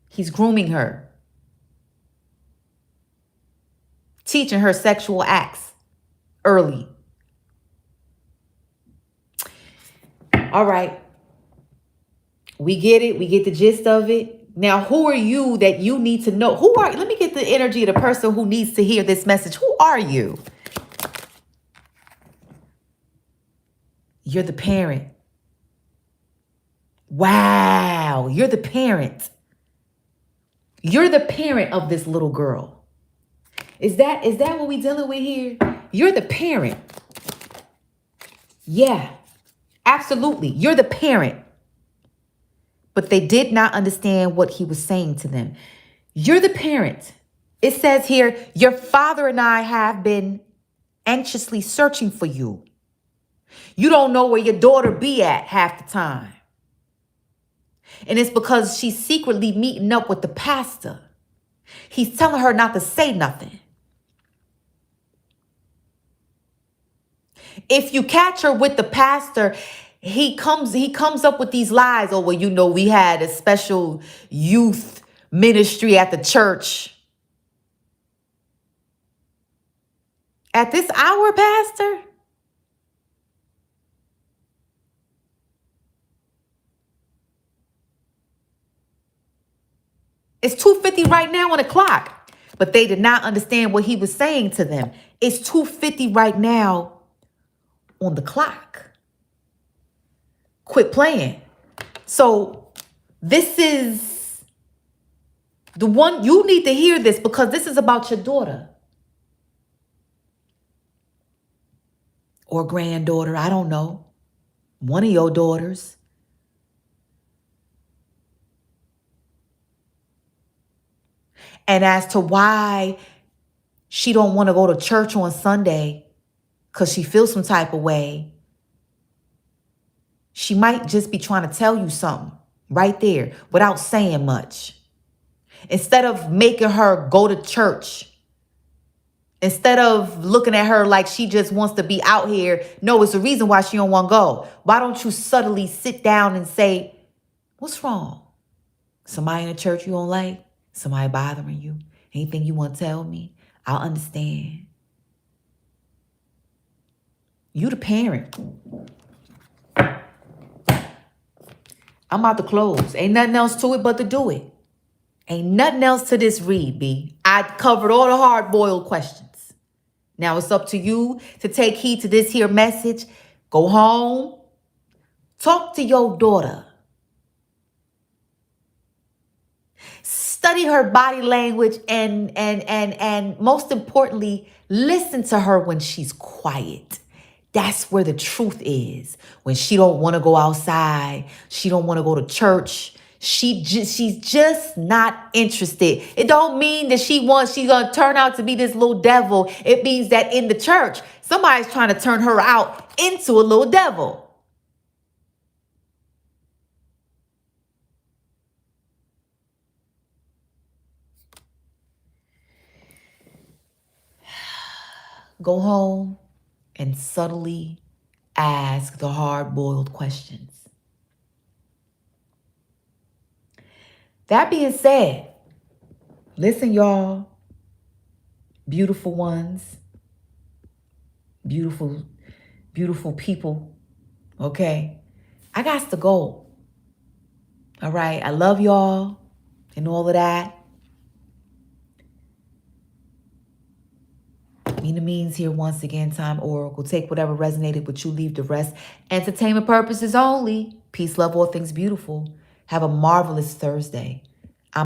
He's grooming her. Teaching her sexual acts early. All right. We get it. We get the gist of it. Now, who are you that you need to know? Let me get the energy of the person who needs to hear this message. Who are you? You're the parent. Wow. You're the parent. You're the parent of this little girl. Is that what we dealing with here? You're the parent. Yeah, absolutely. You're the parent. But they did not understand what he was saying to them. You're the parent. It says here, your father and I have been anxiously searching for you. You don't know where your daughter be at half the time. And it's because she's secretly meeting up with the pastor. He's telling her not to say nothing. If you catch her with the pastor, he comes up with these lies. Oh, well, we had a special youth ministry at the church. At this hour, Pastor? It's 2:50 right now on the clock. But they did not understand what he was saying to them. It's 2:50 right now on the clock. Quit playing. So this is the one, you need to hear this because this is about your daughter. Or granddaughter, I don't know. One of your daughters. And as to why she don't want to go to church on Sunday because she feels some type of way, she might just be trying to tell you something right there without saying much. Instead of making her go to church, instead of looking at her like she just wants to be out here, no, it's the reason why she don't want to go. Why don't you subtly sit down and say, what's wrong? Somebody in the church you don't like? Somebody bothering you? Anything you want to tell me? I'll understand. You the parent. I'm about to close. Ain't nothing else to it but to do it. Ain't nothing else to this read, B. I covered all the hard-boiled questions. Now it's up to you to take heed to this here message. Go home. Talk to your daughter. Study her body language and most importantly, listen to her when she's quiet. That's where the truth is. When she don't want to go outside, she don't want to go to church, She's just not interested. It don't mean that she's gonna turn out to be this little devil. It means that in the church, somebody's trying to turn her out into a little devil. Go home and subtly ask the hard-boiled questions. That being said, listen, y'all, beautiful ones, beautiful, beautiful people, okay? I got to go, all right? I love y'all and all of that. Nina Means here once again, Time Oracle. Take whatever resonated with you, leave the rest. Entertainment purposes only. Peace, love, all things beautiful. Have a marvelous Thursday.